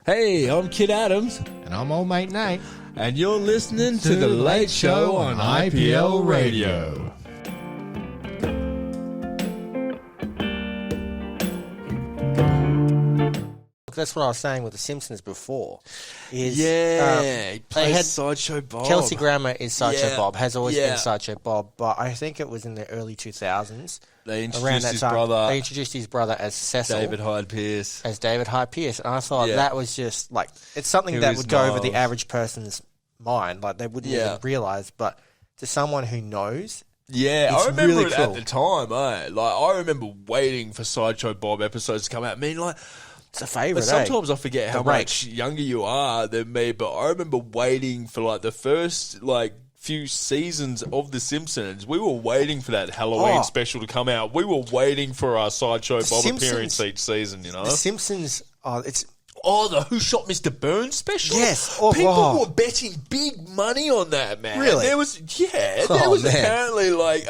Hey, I'm Kitt Adams. And I'm old mate Nate. And you're listening to The Late Show on IPL Radio. That's what I was saying with The Simpsons before. He plays Sideshow Bob. Kelsey Grammer is Sideshow Bob, has always been Sideshow Bob, but I think it was in the early 2000s. They introduced his brother. They introduced his brother as Cecil. David Hyde Pierce. As David Hyde Pierce. And I thought that was just, like, it's something that would go over the average person's mind. Like, they wouldn't even realise, but to someone who knows... Yeah, I remember really it cool. at the time, eh? Like, I remember waiting for Sideshow Bob episodes to come out. I mean, like... It's a favourite, sometimes I forget how much younger you are than me, but I remember waiting for, like, the first, like, few seasons of The Simpsons. We were waiting for that Halloween special to come out. We were waiting for our Sideshow Bob appearance each season, you know? The Simpsons, it's... Oh, the Who Shot Mr. Burns special? Yes. People were betting big money on that, man. Really? There was apparently like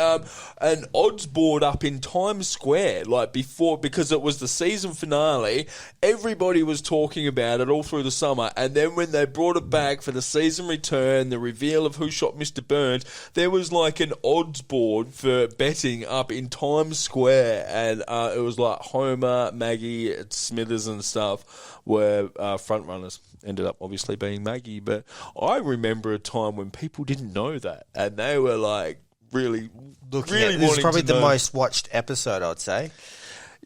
an odds board up in Times Square, like before, because it was the season finale. Everybody was talking about it all through the summer, and then when they brought it back for the season return, the reveal of Who Shot Mr. Burns, there was like an odds board for betting up in Times Square, and it was like Homer, Maggie, Smithers, and stuff were front runners. Ended up obviously being Maggie, but I remember a time when people didn't know that, and they were like really looking at it. This is probably the most watched episode, I'd say.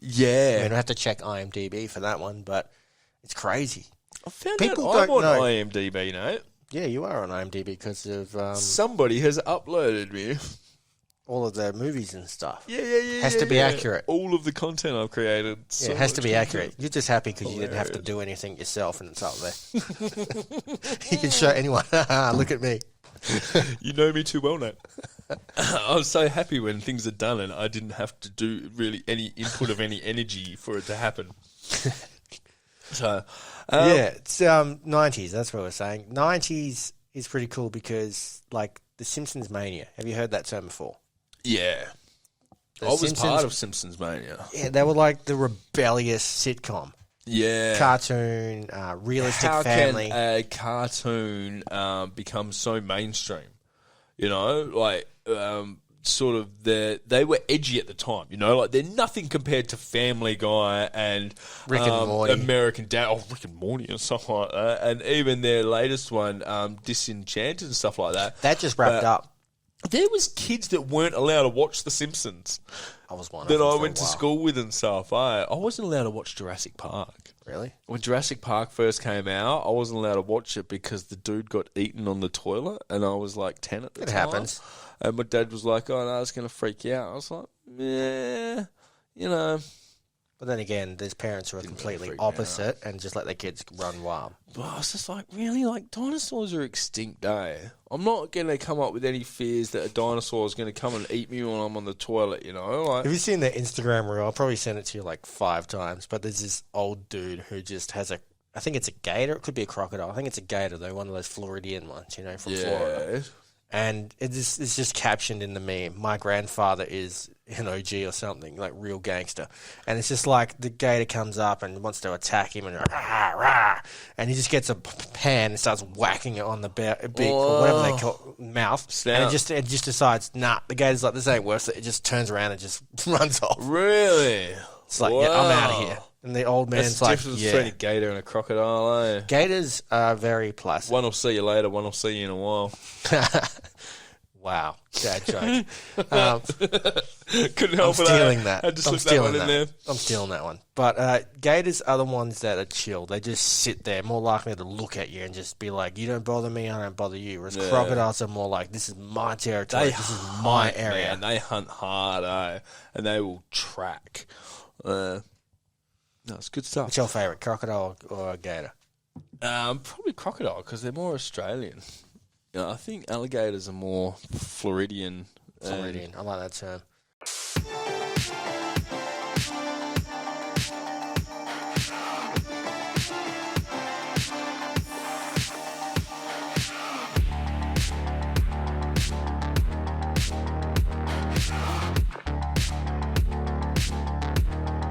Yeah, I mean, I have to check IMDb for that one, but it's crazy. I found people out I'm on IMDb, Nate. Yeah, you are on IMDb because of somebody has uploaded me. All of the movies and stuff. Yeah. Has to be accurate. All of the content I've created. Yeah, it has to be accurate. You're just happy because you didn't have to do anything yourself and it's up there. You can show anyone, look at me. You know me too well, Nate. I was so happy when things are done and I didn't have to do really any input of any energy for it to happen. So, it's 90s, that's what we're saying. 90s is pretty cool because, like, the Simpsons Mania. Have you heard that term before? Yeah. I was part of Simpsons Mania. Yeah, they were like the rebellious sitcom. Yeah. Cartoon, realistic family. How can a cartoon become so mainstream? You know, like, sort of, they were edgy at the time, you know? Like, they're nothing compared to Family Guy and Rick and Morty. American Dad. Oh, Rick and Morty and stuff like that. And even their latest one, Disenchanted and stuff like that. That just wrapped up. There was kids that weren't allowed to watch The Simpsons. I was one of them. That I went to school with and stuff. I wasn't allowed to watch Jurassic Park. Really? When Jurassic Park first came out, I wasn't allowed to watch it because the dude got eaten on the toilet, and I was like 10 at the time. It happens. And my dad was like, "Oh no, it's going to freak you out." I was like, "Yeah, you know." But then again, there's parents who are completely opposite and just let their kids run wild. But I was just like, really? Like, dinosaurs are extinct, eh? I'm not going to come up with any fears that a dinosaur is going to come and eat me when I'm on the toilet, you know? Like, have you seen the Instagram reel? I'll probably send it to you like 5 times, but there's this old dude who just has I think it's a gator. It could be a crocodile. I think it's a gator, though, one of those Floridian ones, you know, from Florida. And it's just captioned in the meme, "My grandfather is an OG or something, like real gangster." And it's just like the gator comes up and wants to attack him and rah, rah, and he just gets a pan and starts whacking it on the beak or whatever they call mouth. Snout. And it just decides, nah, the gator's like, this ain't worth it. It just turns around and just runs off. Really? It's like, yeah, I'm out of here. And the old man's like, difference between a gator and a crocodile, eh? Gators are very placid. One will see you later, one will see you in a while. Wow, dad joke. Couldn't help I'm stealing that. Had to slip that one in there. I'm stealing that one. But gators are the ones that are chill. They just sit there, more likely to look at you and just be like, "You don't bother me, I don't bother you." Whereas crocodiles are more like, "This is my territory. This is my area." Man, they hunt hard, eh? And they will track. No, it's good stuff. What's your favourite, crocodile or a gator? Probably crocodile because they're more Australian. I think alligators are more Floridian. I like that term.